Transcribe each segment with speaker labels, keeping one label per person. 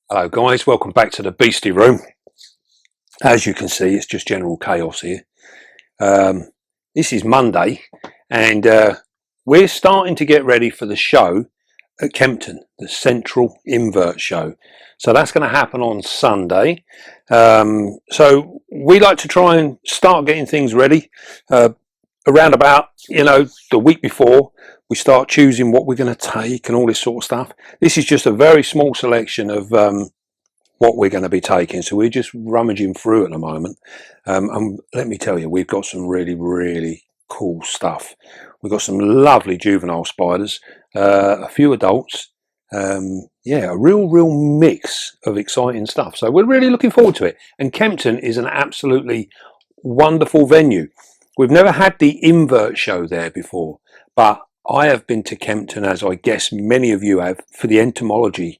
Speaker 1: Hello guys, welcome back to the Beastie Room. As you can see, it's just general chaos here. This is Monday and we're starting to get ready for the show at Kempton, the Central Invert Show. So that's going to happen on Sunday. So we like to try and start getting things ready around about, the week before. We start choosing what we're going to take and all this sort of stuff. This is just a very small selection of what we're going to be taking, so we're just rummaging through at the moment, and let me tell you, we've got some really cool stuff. We've got some lovely juvenile spiders, a few adults, yeah, a real mix of exciting stuff, so we're really looking forward to it. And Kempton is an absolutely wonderful venue. We've never had the invert show there before, but I have been to Kempton, as I guess many of you have, for the entomology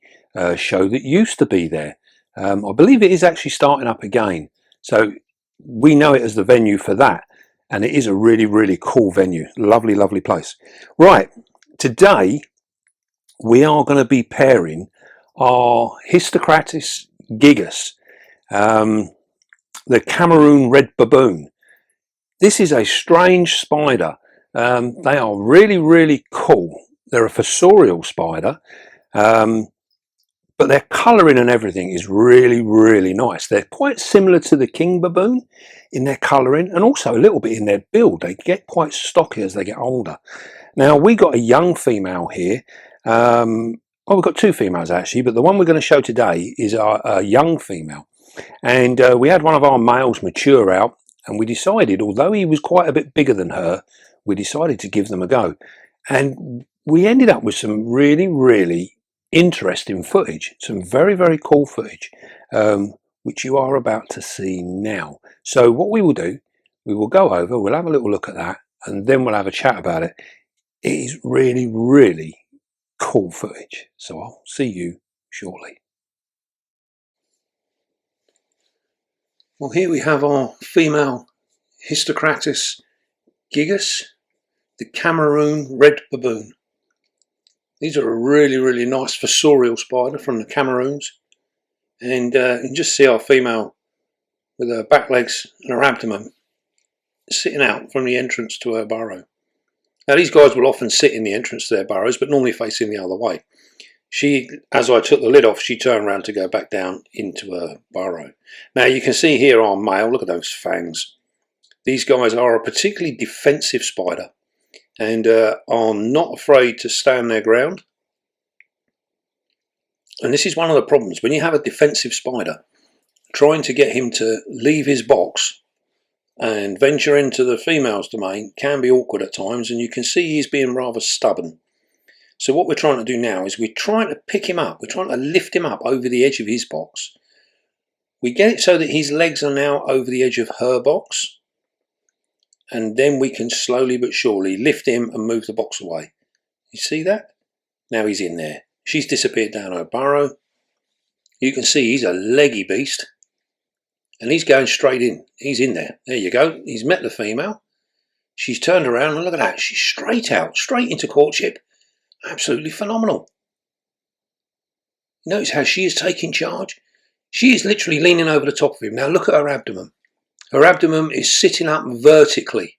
Speaker 1: show that used to be there. I believe it is actually starting up again, so we know it as the venue for that, and it is a really cool venue. Lovely place. Right, today we are going to be pairing our Hysterocrates gigas, the Cameroon Red Baboon. This is a strange spider. They are really cool. They're a fossorial spider, but their colouring and everything is really nice. They're quite similar to the king baboon in their colouring, and also a little bit in their build. They get quite stocky as they get older. Now, we got a young female here. We've got two females actually, but the one we're going to show today is a young female. And we had one of our males mature out, and we decided, although he was quite a bit bigger than her, we decided to give them a go. And we ended up with some really interesting footage, some very cool footage, which you are about to see now. So what we will do, we will go over, we'll have a little look at that, and then we'll have a chat about it. It is really cool footage, so I'll see you shortly. Well, here we have our female Hysterocrates gigas, the Cameroon Red Baboon. These are a really nice fossorial spider from the Cameroons, and you can just see our female with her back legs and her abdomen sitting out from the entrance to her burrow. Now, these guys will often sit in the entrance to their burrows, but normally facing the other way. She, as I took the lid off, she turned around to go back down into her burrow. Now you can see here our male, look at those fangs. These guys are a particularly defensive spider and are not afraid to stand their ground. And this is one of the problems when you have a defensive spider. Trying to get him to leave his box and venture into the female's domain can be awkward at times, and you can see he's being rather stubborn. So what we're trying to do now is we're trying to pick him up, we're trying to lift him up over the edge of his box. We get it so that his legs are now over the edge of her box, and then we can slowly but surely lift him and move the box away. You see that? Now he's in there. She's disappeared down her burrow. You can see he's a leggy beast, and he's going straight in. He's in there. There you go. He's met the female. She's turned around, and look at that. She's straight out, straight into courtship. Absolutely phenomenal. Notice how she is taking charge. She is literally leaning over the top of him. Now look at her abdomen. Her abdomen is sitting up vertically,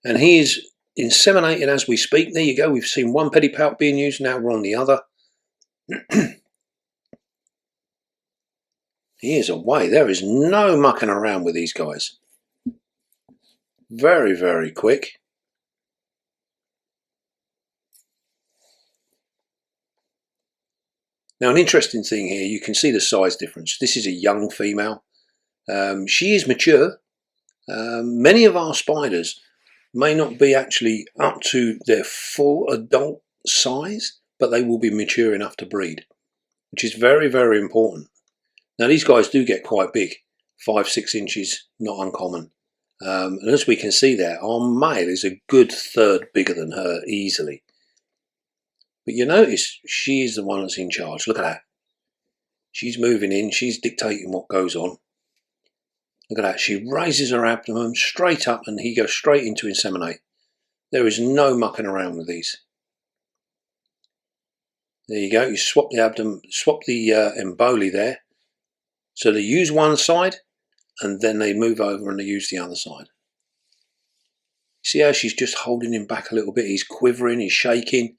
Speaker 1: and he is inseminating as we speak. There you go. We've seen one pedipalp being used. Now we're on the other. He is away. There is no mucking around with these guys. Very quick. Now, an interesting thing here, you can see the size difference. This is a young female. She is mature. Many of our spiders may not be actually up to their full adult size, but they will be mature enough to breed, which is very important. Now, these guys do get quite big, 5-6 inches, not uncommon. And as we can see there, our male is a good third bigger than her easily. But you notice she's the one that's in charge. Look at that. She's moving in. She's dictating what goes on. Look at that. She raises her abdomen straight up, and he goes straight into inseminate. There is no mucking around with these. There you go. You swap the abdomen, swap the emboli there. So they use one side and then they move over and they use the other side. See how she's just holding him back a little bit? He's quivering, he's shaking.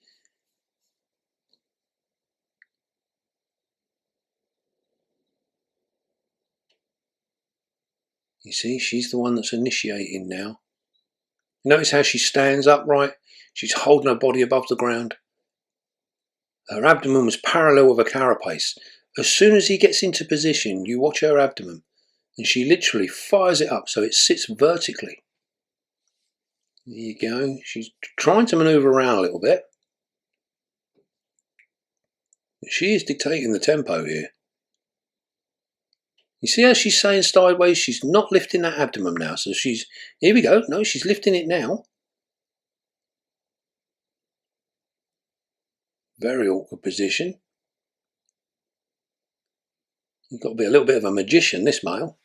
Speaker 1: You see, she's the one that's initiating now. Notice how she stands upright. She's holding her body above the ground. Her abdomen was parallel with her carapace. As soon as he gets into position, you watch her abdomen, and she literally fires it up so it sits vertically. There you go. She's trying to manoeuvre around a little bit. But she is dictating the tempo here. You see how she's saying sideways? She's not lifting that abdomen now. So she's, here we go. No, she's lifting it now. Very awkward position. You've got to be a little bit of a magician, this male.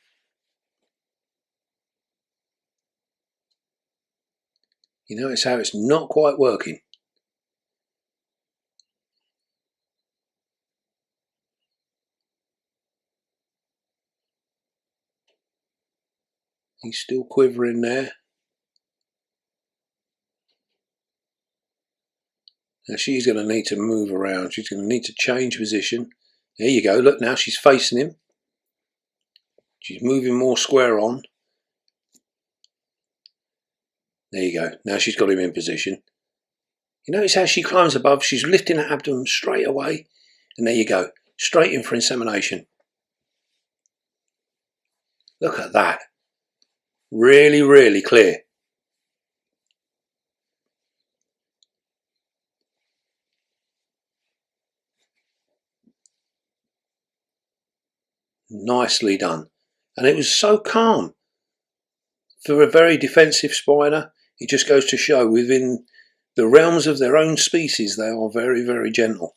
Speaker 1: You notice how it's not quite working. He's still quivering there. Now she's going to need to move around. She's going to need to change position. There you go. Look, now she's facing him. She's moving more square on. There you go. Now she's got him in position. You notice how she climbs above. She's lifting that abdomen straight away. And there you go. Straight in for insemination. Look at that. Really, really clear. Nicely done. And it was so calm. For a very defensive spiner, it just goes to show within the realms of their own species, they are very, very gentle.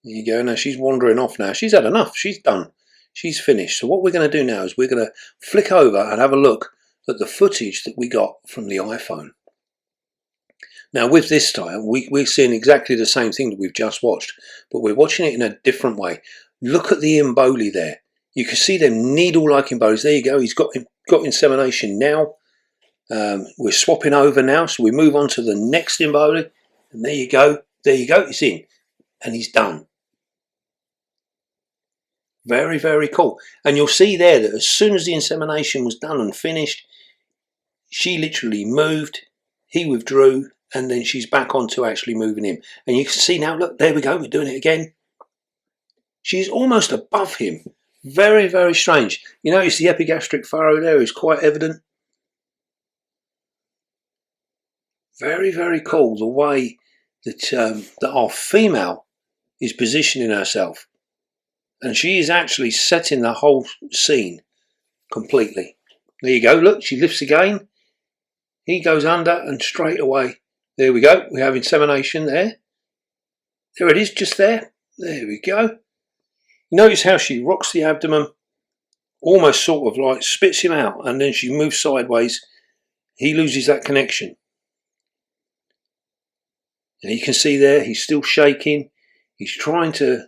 Speaker 1: There you go. Now she's wandering off now. She's had enough. She's done. She's finished. So what we're going to do now is we're going to flick over and have a look at the footage that we got from the iPhone. Now with this style, we're seeing exactly the same thing that we've just watched, but we're watching it in a different way. Look at the emboli there. You can see them needle-like embolis. There you go. He's got insemination now. We're swapping over now, so we move on to the next emboli, and there you go. There you go. It's in, and he's done. Very, very cool. And you'll see there that as soon as the insemination was done and finished, she literally moved, he withdrew, and then she's back on to actually moving him. And you can see now, look, there we go, we're doing it again. She's almost above him. Very, very strange. You notice the epigastric furrow there is quite evident. Very, very cool the way that our female is positioning herself. And she is actually setting the whole scene completely. There you go, look, she lifts again. He goes under and straight away. There we go, we have insemination there. There it is, just there. There we go. Notice how she rocks the abdomen, almost sort of like spits him out, and then she moves sideways. He loses that connection. And you can see there, he's still shaking. He's trying to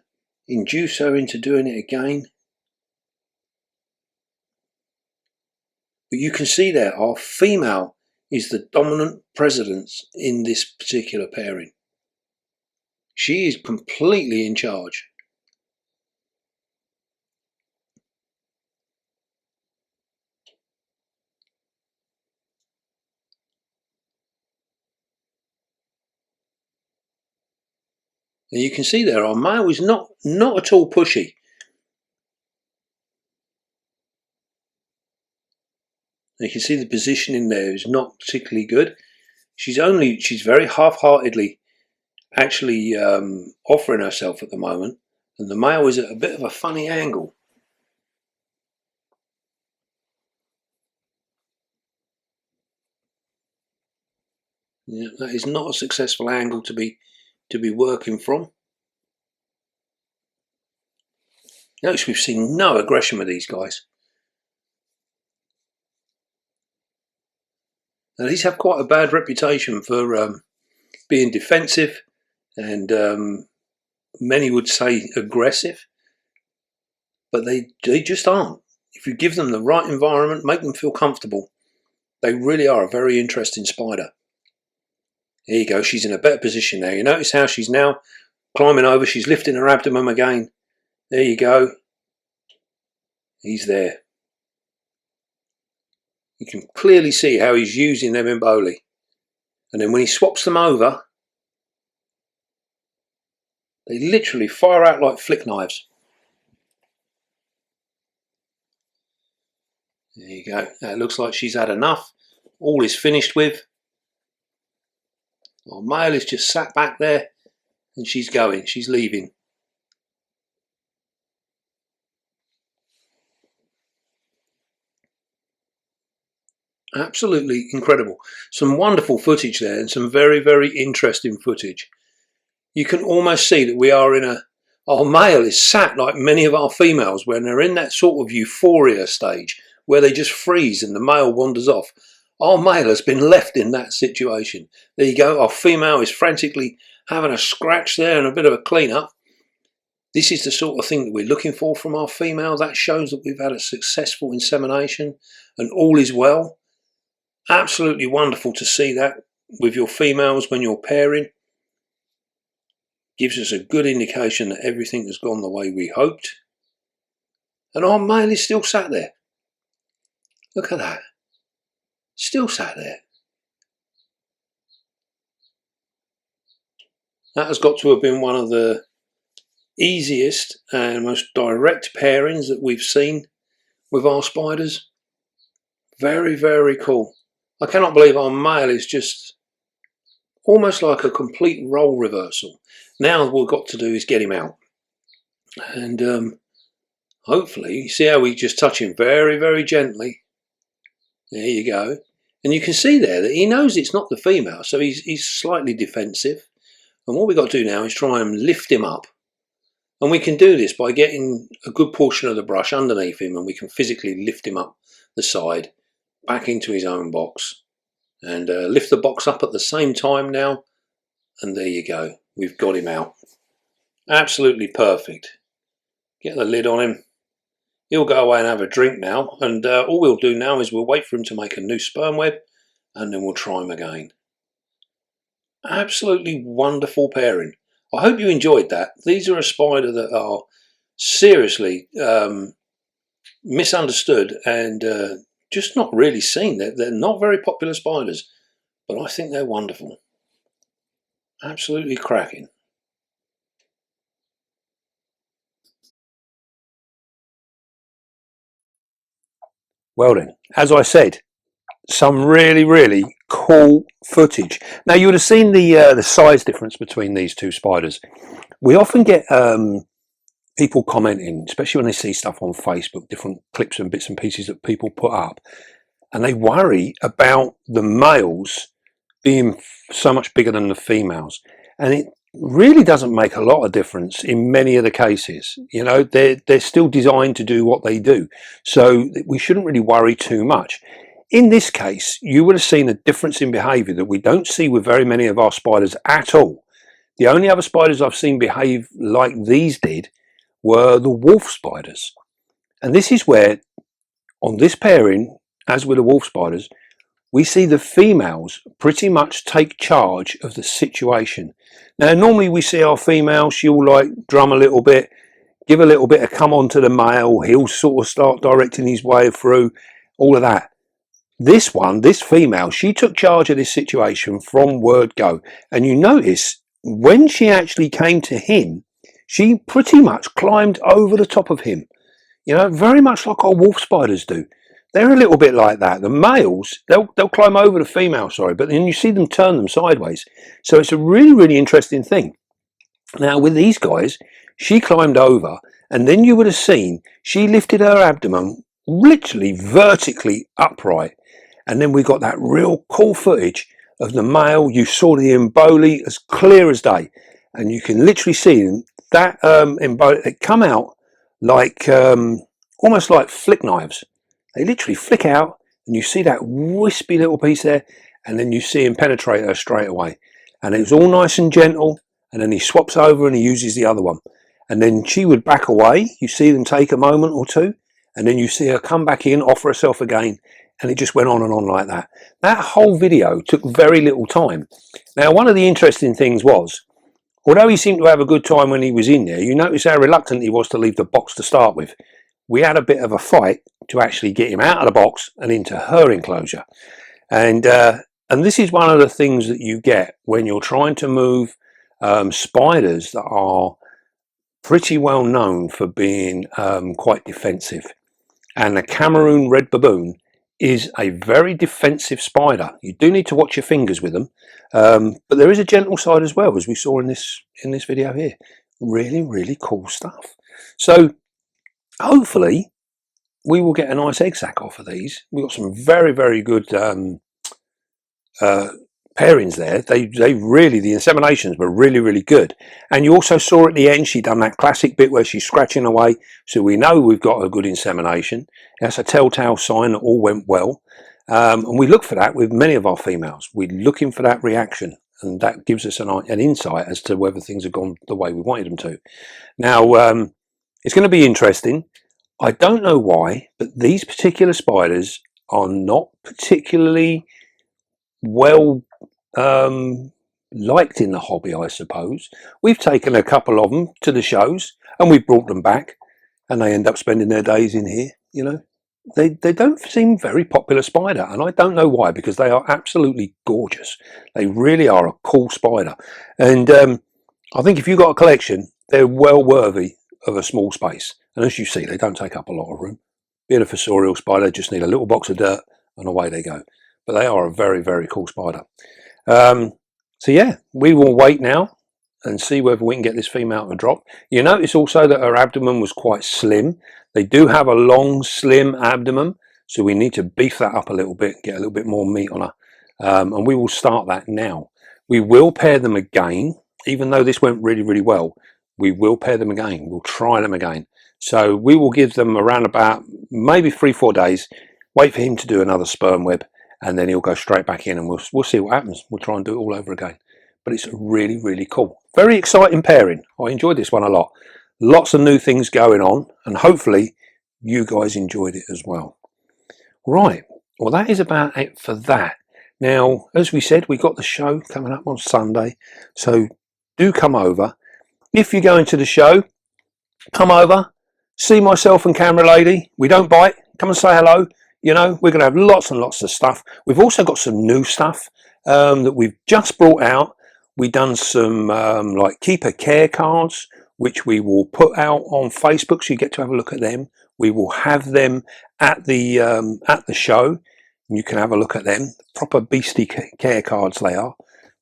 Speaker 1: induce her into doing it again. But you can see there, our female is the dominant presence in this particular pairing. She is completely in charge. And you can see there, our male is not at all pushy. And you can see the positioning there is not particularly good. She's very half-heartedly actually offering herself at the moment. And the male is at a bit of a funny angle. Yeah, that is not a successful angle to be working from. Notice we've seen no aggression with these guys. Now these have quite a bad reputation for being defensive and many would say aggressive, but they just aren't. If you give them the right environment, make them feel comfortable, they really are a very interesting spider. There you go, she's in a better position now. You notice how she's now climbing over, she's lifting her abdomen again. There you go. He's there. You can clearly see how he's using them emboli. And then when he swaps them over, they literally fire out like flick knives. There you go. It looks like she's had enough. All is finished with. Our male is just sat back there and she's going. She's leaving. Absolutely incredible. Some wonderful footage there and some very, very interesting footage. You can almost see that we are in our male is sat like many of our females when they're in that sort of euphoria stage where they just freeze and the male wanders off. Our male has been left in that situation. There you go. Our female is frantically having a scratch there and a bit of a clean up. This is the sort of thing that we're looking for from our female. That shows that we've had a successful insemination and all is well. Absolutely wonderful to see that with your females when you're pairing. Gives us a good indication that everything has gone the way we hoped. And our male is still sat there. Look at that. Still sat there. That has got to have been one of the easiest and most direct pairings that we've seen with our spiders. Very, very cool. I cannot believe our male is just almost like a complete role reversal. Now what we've got to do is get him out. And hopefully, you see how we just touch him very, very gently. There you go. And you can see there that he knows it's not the female, so he's slightly defensive. And what we've got to do now is try and lift him up. And we can do this by getting a good portion of the brush underneath him and we can physically lift him up the side, back into his own box. And lift the box up at the same time now. And there you go. We've got him out. Absolutely perfect. Get the lid on him. He'll go away and have a drink now. And all we'll do now is we'll wait for him to make a new sperm web. And then we'll try him again. Absolutely wonderful pairing. I hope you enjoyed that. These are a spider that are seriously misunderstood and just not really seen. They're not very popular spiders, but I think they're wonderful. Absolutely cracking. Well then, as I said, some really, really cool footage. Now you would have seen the size difference between these two spiders. We often get people commenting, especially when they see stuff on Facebook, different clips and bits and pieces that people put up, and they worry about the males being so much bigger than the females. And it really doesn't make a lot of difference in many of the cases. You know, they're still designed to do what they do. So we shouldn't really worry too much. In this case, you would have seen a difference in behaviour that we don't see with very many of our spiders at all. The only other spiders I've seen behave like these did were the wolf spiders. And this is where, on this pairing, as with the wolf spiders, we see the females pretty much take charge of the situation. Now, normally we see our female, she'll like drum a little bit, give a little bit of come on to the male, he'll sort of start directing his way through, all of that. This one, this female, she took charge of this situation from word go. And you notice when she actually came to him, she pretty much climbed over the top of him. You know, very much like our wolf spiders do. They're a little bit like that. The males, they'll climb over the female, but then you see them turn them sideways. So it's a really, really interesting thing. Now with these guys, she climbed over and then you would have seen she lifted her abdomen literally vertically upright. And then we got that real cool footage of the male. You saw the emboli as clear as day. And you can literally see that emboli, they come out like almost like flick knives. They literally flick out and you see that wispy little piece there and then you see him penetrate her straight away. And it was all nice and gentle and then he swaps over and he uses the other one. And then she would back away. You see them take a moment or two, and then you see her come back in, offer herself again, and it just went on and on like that. That whole video took very little time. Now, one of the interesting things was, although he seemed to have a good time when he was in there, you notice how reluctant he was to leave the box to start with. We had a bit of a fight to actually get him out of the box and into her enclosure. And this is one of the things that you get when you're trying to move spiders that are pretty well known for being quite defensive. And the Cameroon Red Baboon is a very defensive spider. You do need to watch your fingers with them, but there is a gentle side as well, as we saw in this video here. Really, really cool stuff. So hopefully we will get a nice egg sac off of these. We've got some very, very good pairings there. They really, the inseminations were really, really good. And you also saw at the end she done that classic bit where she's scratching away, so we know we've got a good insemination. That's a telltale sign that all went well, and we look for that with many of our females. We're looking for that reaction, and that gives us an insight as to whether things have gone the way we wanted them to. Now it's going to be interesting. I don't know why, but these particular spiders are not particularly well liked in the hobby, I suppose. We've taken a couple of them to the shows and we've brought them back, and they end up spending their days in here. You know, they don't seem very popular spider, and I don't know why, because they are absolutely gorgeous. They really are a cool spider, and I think if you've got a collection, they're well worthy of a small space. And as you see, they don't take up a lot of room. Being a fossorial spider, they just need a little box of dirt and away they go. But they are a very, very cool spider. So yeah, we will wait now and see whether we can get this female to drop. You notice also that her abdomen was quite slim. They do have a long, slim abdomen, so we need to beef that up a little bit, get a little bit more meat on her. And we will start that now. We will pair them again, even though this went really, really well. We will pair them again. We'll try them again. So we will give them around about maybe 3-4 days, wait for him to do another sperm web, and then he'll go straight back in, and we'll see what happens. We'll try and do it all over again. But it's really, really cool. Very exciting pairing. I enjoyed this one a lot. Lots of new things going on, and hopefully you guys enjoyed it as well. Right, well, that is about it for that. Now, as we said, we've got the show coming up on Sunday, so do come over. If you're going to the show, come over, see myself and Camera Lady. We don't bite. Come and say hello. You know, we're going to have lots and lots of stuff. We've also got some new stuff that we've just brought out. We've done some like keeper care cards, which we will put out on Facebook, so you get to have a look at them. We will have them at the show. You can have a look at them. Proper beastie care cards they are.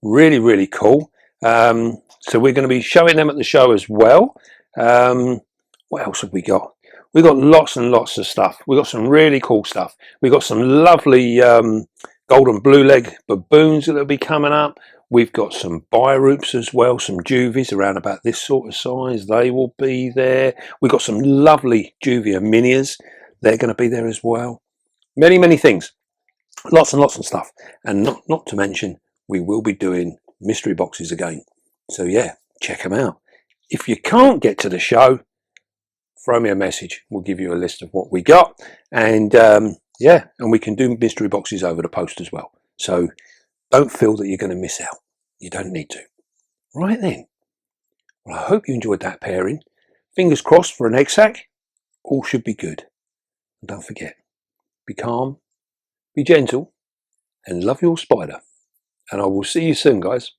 Speaker 1: Really, really cool. So we're going to be showing them at the show as well. What else have we got? We've got lots and lots of stuff. We've got some really cool stuff. We've got some lovely golden blue leg baboons that will be coming up. We've got some biroops as well, some juvies around about this sort of size. They will be there. We've got some lovely juvia minias. They're going to be there as well. Many, many things. Lots and lots of stuff. And not to mention, we will be doing mystery boxes again. So yeah, check them out. If you can't get to the show, throw me a message. We'll give you a list of what we got. And yeah, and we can do mystery boxes over the post as well. So don't feel that you're going to miss out. You don't need to. Right then. Well, I hope you enjoyed that pairing. Fingers crossed for an egg sac. All should be good. And don't forget, be calm, be gentle, and love your spider. And I will see you soon, guys.